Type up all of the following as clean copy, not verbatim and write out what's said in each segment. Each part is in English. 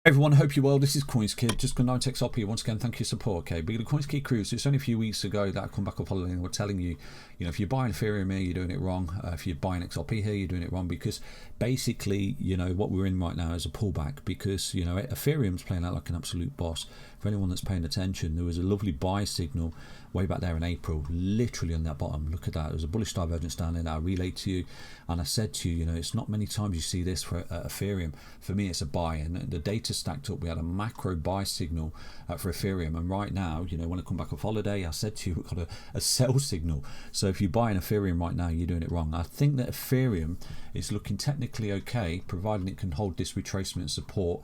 Everyone, hope you're well. This is CoinsKid. Just going to XRP once again. Thank you for your support. Okay, but the CoinsKid crew. So it's only a few weeks ago that I come back up holiday and we're telling you, if you're buying Ethereum here, you're doing it wrong. If you're buying XRP here, you're doing it wrong because basically, what we're in right now is a pullback because Ethereum's playing out like an absolute boss. For anyone that's paying attention, there was a lovely buy signal way back there in April, literally on that bottom. Look at that. There was a bullish divergence down there that I relayed to you, and I said to you, it's not many times you see this for Ethereum. For me, it's a buy, and the data stacked up. We had a macro buy signal for Ethereum, and right now, when I come back off holiday, I said to you, we've got a sell signal. So if you buy an Ethereum right now, you're doing it wrong. I think that Ethereum is looking technically okay, providing it can hold this retracement support,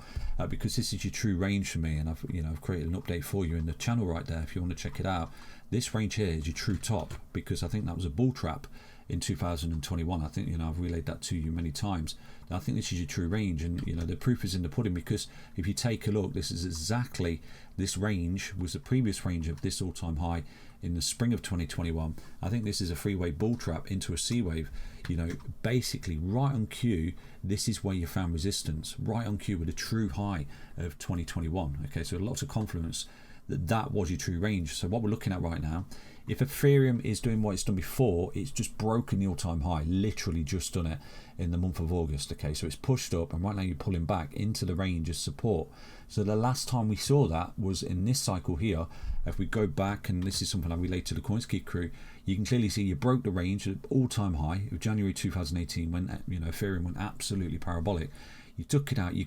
because this is your true range for me, and I've created an update for you in the channel right there if you want to check it out. This range here is your true top, because I think that was a bull trap in 2021. I think I've relayed that to you many times. Now, I think this is your true range, and the proof is in the pudding, because if you take a look, this is exactly, this range was the previous range of this all-time high in the spring of 2021. I think this is a three-wave bull trap into a C wave. Basically right on cue, this is where you found resistance, right on cue with a true high of 2021. Okay, so lots of confidence that was your true range. So what we're looking at right now, if Ethereum is doing what it's done before, it's just broken the all-time high, literally just done it in the month of August. Okay, so it's pushed up, and right now you're pulling back into the range of support. So the last time we saw that was in this cycle here. If we go back, and this is something I relate to the CoinsKid crew, you can clearly see you broke the range at all-time high of January 2018 when Ethereum went absolutely parabolic. You took it out, you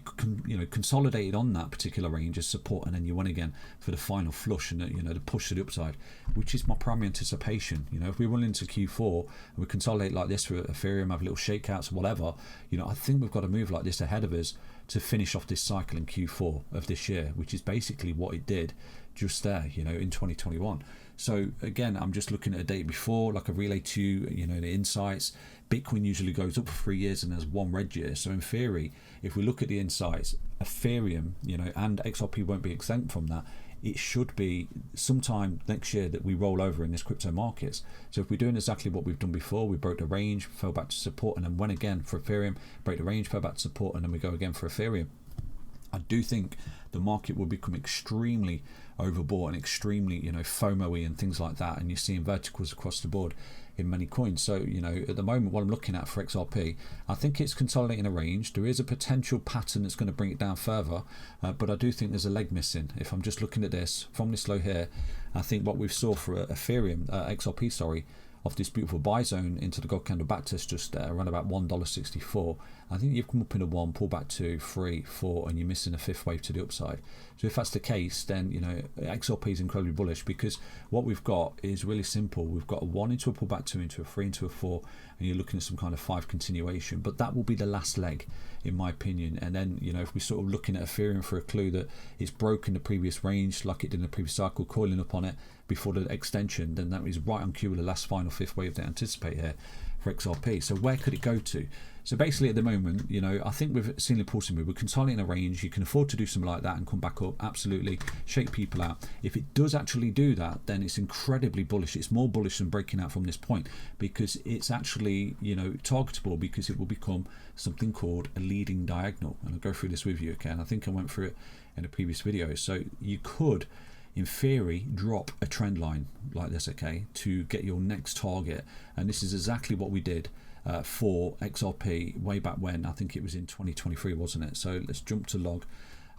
consolidated on that particular range as support, and then you went again for the final flush and the push to the upside, which is my primary anticipation. If we run into Q4 and we consolidate like this for Ethereum, have little shakeouts or whatever, I think we've got to move like this ahead of us to finish off this cycle in Q4 of this year, which is basically what it did just there, in 2021. So again, I'm just looking at a date before, like I relayed to you, the insights. Bitcoin usually goes up for 3 years and there's one red year. So in theory, if we look at the insights, Ethereum, and XRP won't be exempt from that. It should be sometime next year that we roll over in this crypto markets. So if we're doing exactly what we've done before, we broke the range, fell back to support, and then went again for Ethereum, break the range, fell back to support, and then we go again for Ethereum. I do think the market will become extremely overbought and extremely, FOMO-y and things like that, and you're seeing verticals across the board in many coins. So, at the moment, what I'm looking at for XRP, I think it's consolidating a range. There is a potential pattern that's going to bring it down further, but I do think there's a leg missing. If I'm just looking at this from this low here, I think what we've saw for Ethereum, XRP, sorry, off this beautiful buy zone into the gold candle back test just around about $1.64. I think you've come up in a 1, pull back 2, 3, 4, and you're missing a fifth wave to the upside. So if that's the case, then XRP is incredibly bullish, because what we've got is really simple. We've got a 1 into a pullback, 2 into a 3 into a 4, and you're looking at some kind of 5 continuation. But that will be the last leg, in my opinion. And then if we're sort of looking at Ethereum for a clue that it's broken the previous range like it did in the previous cycle, coiling up on it before the extension, then that is right on cue with the last final fifth wave they anticipate here for XRP. So where could it go to? So basically at the moment, I think we've seen an impulsive move. We're consolidating a range. You can afford to do something like that and come back up, absolutely, shake people out. If it does actually do that, then it's incredibly bullish. It's more bullish than breaking out from this point, because it's actually, targetable, because it will become something called a leading diagonal. And I'll go through this with you, okay? And I think I went through it in a previous video. So you could, in theory, drop a trend line like this, okay, to get your next target. And this is exactly what we did for XRP way back when. I think it was in 2023, wasn't it? So let's jump to log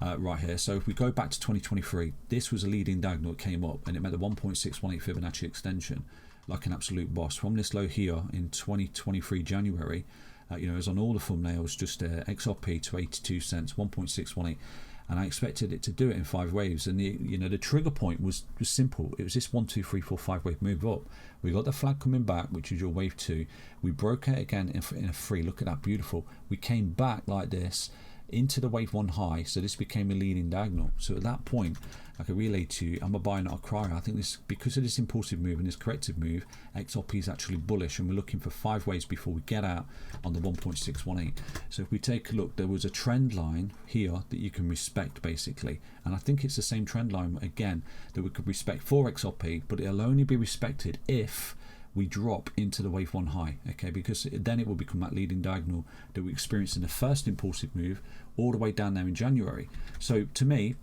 right here. So if we go back to 2023, this was a leading diagonal. It came up and it met the 1.618 Fibonacci extension like an absolute boss. From this low here in 2023 January, it was on all the thumbnails, just XRP to 82 cents, 1.618. And I expected it to do it in 5 waves, and the trigger point was simple. It was this 1, 2, 3, 4, 5 wave move up. We got the flag coming back, which is your wave 2. We broke out again in a 3. Look at that, beautiful. We came back like this into the wave 1 high, so this became a leading diagonal. So at that point, like I relayed to you, I'm a buyer, not a crier. I think this, because of this impulsive move and this corrective move, XRP is actually bullish, and we're looking for 5 waves before we get out on the 1.618. So if we take a look, there was a trend line here that you can respect, basically, and I think it's the same trend line again that we could respect for XRP, but it'll only be respected if we drop into the wave 1 high, okay, because then it will become that leading diagonal that we experienced in the first impulsive move all the way down there in January. So to me,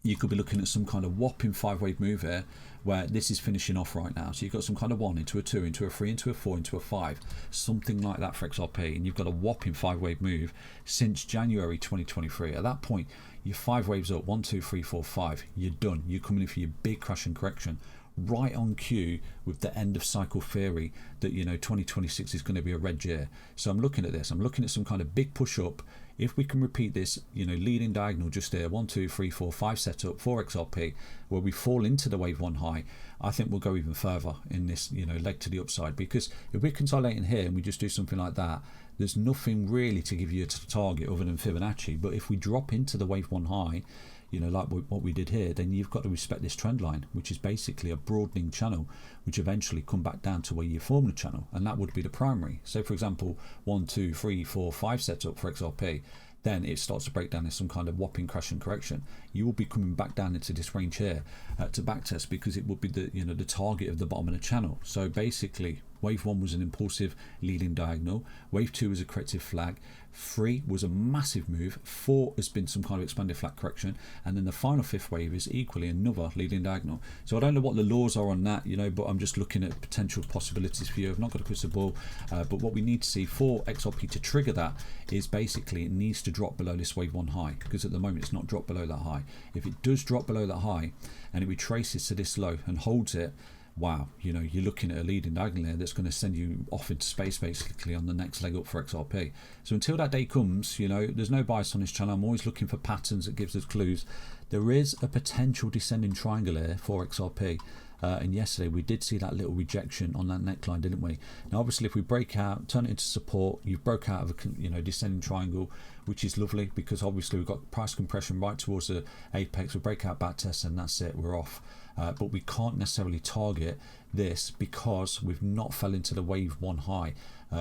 you could be looking at some kind of whopping 5-wave move here, where this is finishing off right now. So you've got some kind of 1 into a 2 into a 3 into a 4 into a 5, something like that for XRP, and you've got a whopping 5-wave move since January 2023. At that point, you're 5 waves up, 1 2 3 4 5, you're done. You're coming in for your big crash and correction, right on cue with the end of cycle theory that, you know, 2026 is going to be a red year. So I'm looking at this, I'm looking at some kind of big push up. If we can repeat this, you know, leading diagonal just there, 1 2 3 4 5 setup for XRP, where we fall into the wave 1 high, I think we'll go even further in this, you know, leg to the upside. Because if we're consolidating here and we just do something like that, there's nothing really to give you a target other than Fibonacci. But if we drop into the wave 1 high, you know, like what we did here, then you've got to respect this trend line, which is basically a broadening channel, which eventually come back down to where you form the channel, and that would be the primary. So for example, 1 2 3 4 5 setup for XRP, then it starts to break down in some kind of whopping crash and correction. You will be coming back down into this range here to backtest, because it would be the, you know, the target of the bottom of the channel. So basically, wave 1 was an impulsive leading diagonal, wave 2 was a corrective flag, 3 was a massive move, 4 has been some kind of expanded flat correction, and then the final 5th wave is equally another leading diagonal. So I don't know what the laws are on that, you know, but I'm just looking at potential possibilities for you. I've not got a crystal ball, but what we need to see for XRP to trigger that is basically it needs to drop below this wave 1 high, because at the moment it's not dropped below that high. If it does drop below that high and it retraces to this low and holds it, wow, you know, you're looking at a leading diagonal there that's going to send you off into space basically on the next leg up for XRP. So until that day comes, you know, there's no bias on this channel. I'm always looking for patterns that gives us clues. There is a potential descending triangle here for XRP. And yesterday we did see that little rejection on that neckline, didn't we? Now obviously if we break out, turn it into support, you've broke out of a, you know, descending triangle, which is lovely, because obviously we've got price compression right towards the apex. We break out back test and that's it, we're off. But we can't necessarily target this because we've not fell into the wave 1 high,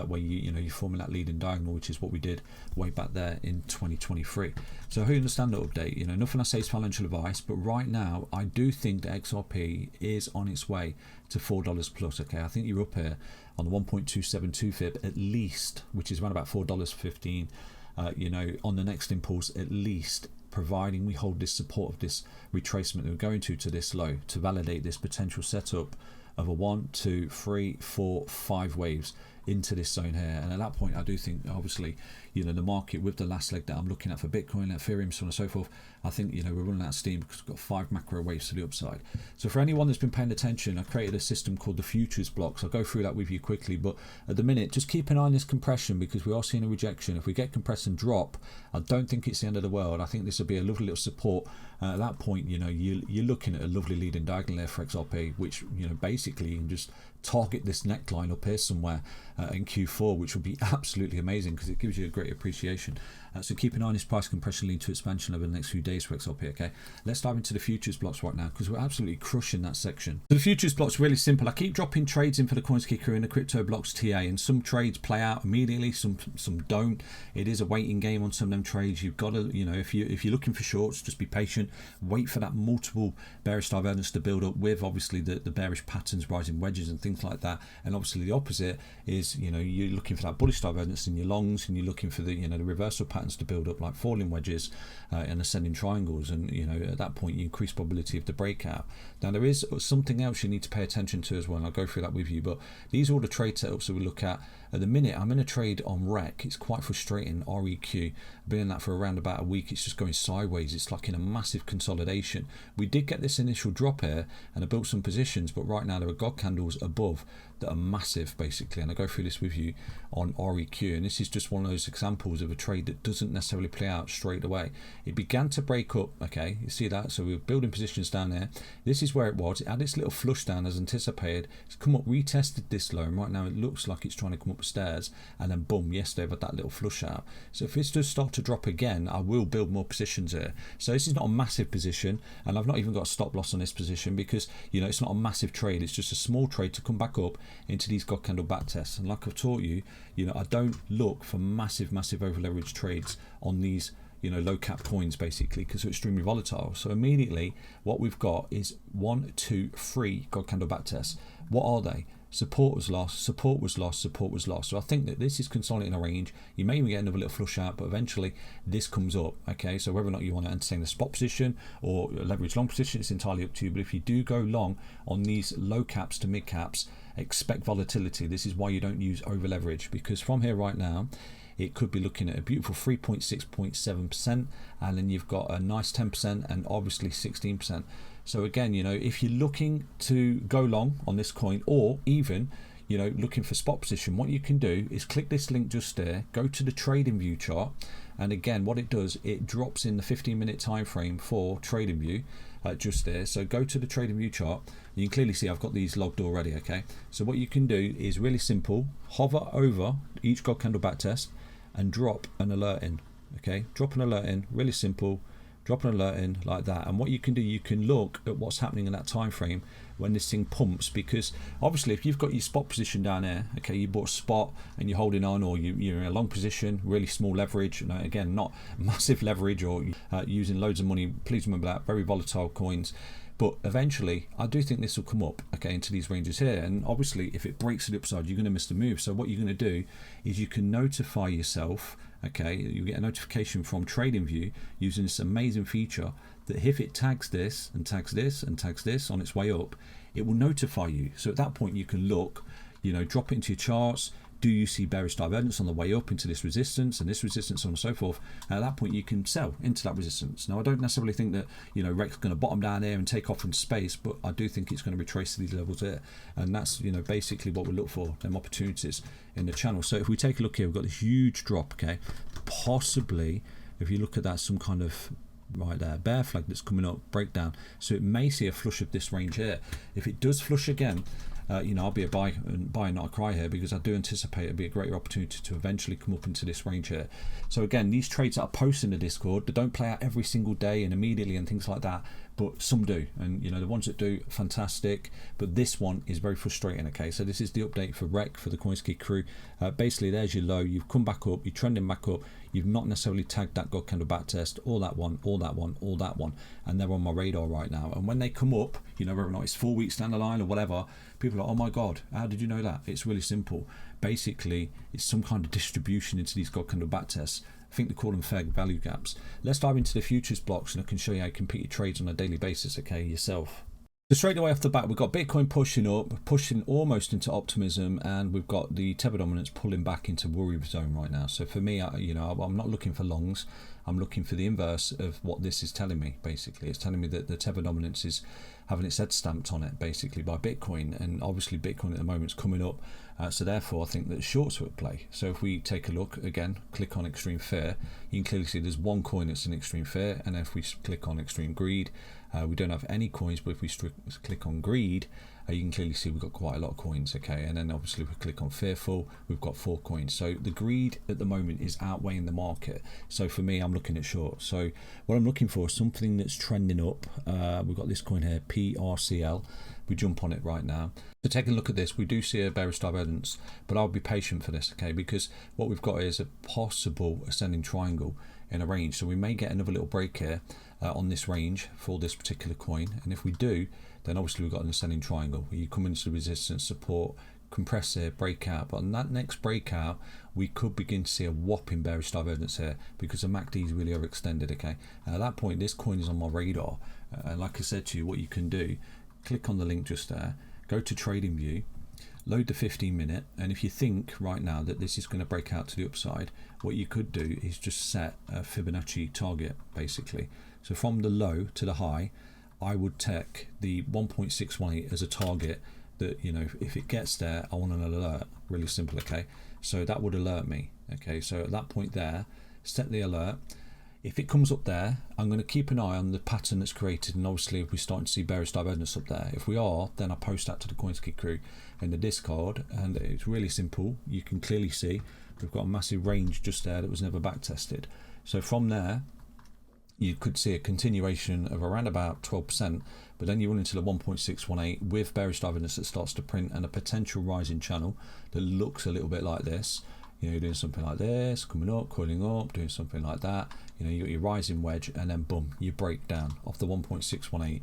where you're forming that leading diagonal, which is what we did way back there in 2023. So I hope you understand that update. You know, nothing I say is financial advice, but right now I do think that XRP is on its way to $4 plus. Okay, I think you're up here on the 1.272 fib at least, which is around about $4.15. You know, on the next impulse at least, providing we hold this support of this retracement that we're going to this low to validate this potential setup of a 1 2 3 4 5 waves into this zone here. And at that point I do think obviously, you know, the market with the last leg that I'm looking at for Bitcoin, Ethereum, so on and so forth, I think, you know, we're running out of steam because we've got 5 macro waves to the upside. So for anyone that's been paying attention, I created a system called the futures blocks. I'll go through that with you quickly, but at the minute just keep an eye on this compression, because we are seeing a rejection. If we get compressed and drop, I don't think it's the end of the world. I think this will be a lovely little support. At that point, you know, you're looking at a lovely leading diagonal there for XRP, which, you know, basically you can just target this neckline up here somewhere in Q4, which will be absolutely amazing because it gives you a great appreciation. So keep an eye on this price compression lead to expansion over the next few days for XRP. Okay, let's dive into the futures blocks right now, because we're absolutely crushing that section. So the futures blocks really simple. I keep dropping trades in for the CoinsKid crew in the crypto blocks TA, and some trades play out immediately, some don't. It is a waiting game on some of them trades. You've got to, you know, if you're looking for shorts, just be patient, wait for that multiple bearish divergence to build up with obviously the bearish patterns, rising wedges and things like that. And obviously the opposite is, you know, you're looking for that bullish divergence in your longs, and you're looking for the, you know, the reversal patterns to build up like falling wedges and ascending triangles, and, you know, at that point you increase probability of the breakout. Now there is something else you need to pay attention to as well, and I'll go through that with you, but these are all the trade setups that we look at. At the minute I'm in a trade on REC. It's quite frustrating, REQ. I've been in that for around about a week. It's just going sideways. It's like in a massive consolidation. We did get this initial drop here and I built some positions, but right now there are God candles above that are massive basically, and I go through this with you on REQ, and this is just one of those examples of a trade that doesn't necessarily play out straight away. It began to break up, okay, you see that, so we were building positions down there. This is where it was. It had its little flush down as anticipated. It's come up, retested this low, and right now it looks like it's trying to come up the stairs, and then boom, yesterday with that little flush out. So if this does start to drop again, I will build more positions here. So this is not a massive position, and I've not even got a stop loss on this position because, you know, it's not a massive trade. It's just a small trade to come back up into these God candle back tests. And like I've taught you, you know, I don't look for massive over leveraged trades on these, you know, low cap coins basically, because they're extremely volatile. So immediately what we've got is 1 2 3 God candle back tests. What are they? support was lost, support was lost, support was lost. So I think that this is consolidating a range. You may even get another little flush out, but eventually this comes up. Okay, so whether or not you want to entertain the spot position or leverage long position, it's entirely up to you. But if you do go long on these low caps to mid caps, expect volatility. This is why you don't use over leverage, because from here right now it could be looking at a beautiful 3.6.7%, and then you've got a nice 10% and obviously 16%. So again, you know, if you're looking to go long on this coin, or even, you know, looking for spot position, what you can do is click this link just there, go to the trading view chart, and again what it does, it drops in the 15-minute time frame for trading view just there. So go to the trading view chart, you can clearly see I've got these logged already. Okay, so what you can do is really simple, hover over each god candle backtest and drop an alert in. Okay, drop an alert in, really simple, drop an alert in like that. And what you can do, you can look at what's happening in that time frame when this thing pumps, because obviously if you've got your spot position down there, okay, you bought a spot and you're holding on, or you're in a long position, really small leverage, you know, again, not massive leverage or using loads of money, please remember that, very volatile coins. But eventually I do think this will come up, okay, into these ranges here, and obviously if it breaks to the upside, you're going to miss the move. So what you're going to do is you can notify yourself, okay, you get a notification from TradingView using this amazing feature that if it tags this and tags this and tags this on its way up, it will notify you. So at that point you can look, you know, drop it into your charts. Do you see bearish divergence on the way up into this resistance and this resistance, so on and so forth? And at that point you can sell into that resistance. Now I don't necessarily think that, you know, REC's going to bottom down there and take off into space, but I do think it's going to retrace to these levels here, and that's, you know, basically what we look for, them opportunities in the channel. So if we take a look here, we've got this huge drop, okay, possibly if you look at that, some kind of right there bear flag that's coming up, breakdown, so it may see a flush of this range here. If it does flush again, you know, I'll be a buy and not a cry here, because I do anticipate it'll be a greater opportunity to eventually come up into this range here. So again, these trades that I post in the Discord, they don't play out every single day and immediately and things like that, but some do, and you know, the ones that do, fantastic. But this one is very frustrating. Okay, so this is the update for REC, for the CoinsKid crew. Basically there's your low, you've come back up, you're trending back up, you've not necessarily tagged that god candle back test, or that one, or that one, or that one, and they're on my radar right now. And when they come up, you know, whether or not it's 4 weeks down the line or whatever, people are like, oh my god, how did you know that? It's really simple. Basically it's some kind of distribution into these god candle back tests. I think they call them fair value gaps. Let's dive into the futures blocks, and I can show you how you compete your trades on a daily basis, okay, yourself. So straight away off the bat, we've got Bitcoin pushing up, pushing almost into optimism, and we've got the tether dominance pulling back into worry zone right now. So for me, you know, I'm not looking for longs. I'm looking for the inverse of what this is telling me. Basically, it's telling me that the tether dominance is having its head stamped on it, basically, by Bitcoin, and obviously Bitcoin at the moment is coming up. So therefore, I think that shorts are at play. So if we take a look again, click on extreme fear, you can clearly see there's one coin that's in extreme fear, and if we click on extreme greed, we don't have any coins, but if we click on greed, you can clearly see we've got quite a lot of coins, okay. And then obviously if we click on fearful, we've got 4 coins. So the greed at the moment is outweighing the market. So for me, I'm looking at short. So what I'm looking for is something that's trending up. We've got this coin here, PRCL. We jump on it right now. So take a look at this. We do see a bearish divergence, but I'll be patient for this, okay, because what we've got is a possible ascending triangle in a range. So we may get another little break here on this range for this particular coin, and if we do, then obviously we've got an ascending triangle where you come into the resistance, support, compress here, breakout. But on that next breakout, we could begin to see a whopping bearish divergence here, because the MACD is really overextended, okay. And at that point, this coin is on my radar, and like I said to you, what you can do, click on the link just there, go to TradingView, load the 15-minute, and if you think right now that this is going to break out to the upside, what you could do is just set a Fibonacci target, basically. So from the low to the high, I would take the 1.618 as a target that, you know, if it gets there, I want an alert. Really simple, okay. So that would alert me, okay. So at that point there, set the alert. If it comes up there, I'm going to keep an eye on the pattern that's created, and obviously if we're starting to see bearish divergence up there, if we are, then I post that to the CoinsKid crew in the Discord, and it's really simple. You can clearly see we've got a massive range just there that was never back tested. So from there, you could see a continuation of around about 12%, but then you run into the 1.618 with bearish divergence that starts to print, and a potential rising channel that looks a little bit like this. You know, you're doing something like this, coming up, coiling up, doing something like that. You know, you got your rising wedge, and then boom, you break down off the 1.618.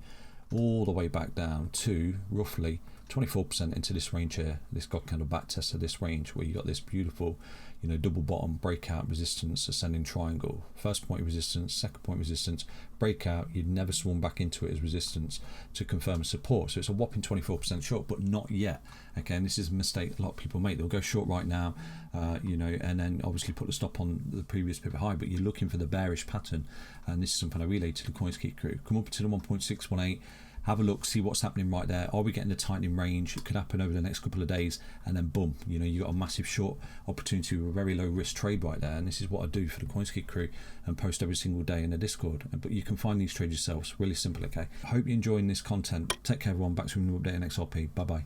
all the way back down to roughly 24% into this range here. This got kind of back test of this range where you got this beautiful, you know, double bottom breakout resistance ascending triangle. First point of resistance, second point of resistance, breakout. You'd never swung back into it as resistance to confirm support. So it's a whopping 24% short, but not yet. Okay, and this is a mistake a lot of people make. They'll go short right now, you know, and then obviously put the stop on the previous pivot high, but you're looking for the bearish pattern. And this is something I relayed to the CoinsKid crew. Come up to the 1.618. Have a look, see what's happening right there. Are we getting the tightening range? It could happen over the next couple of days, and then boom, you know, you got a massive short opportunity with a very low risk trade right there. And this is what I do for the CoinsKid crew and post every single day in the Discord. But you can find these trades yourselves. Really simple, okay? I hope you're enjoying this content. Take care, everyone. Back to an update on XRP. Bye bye.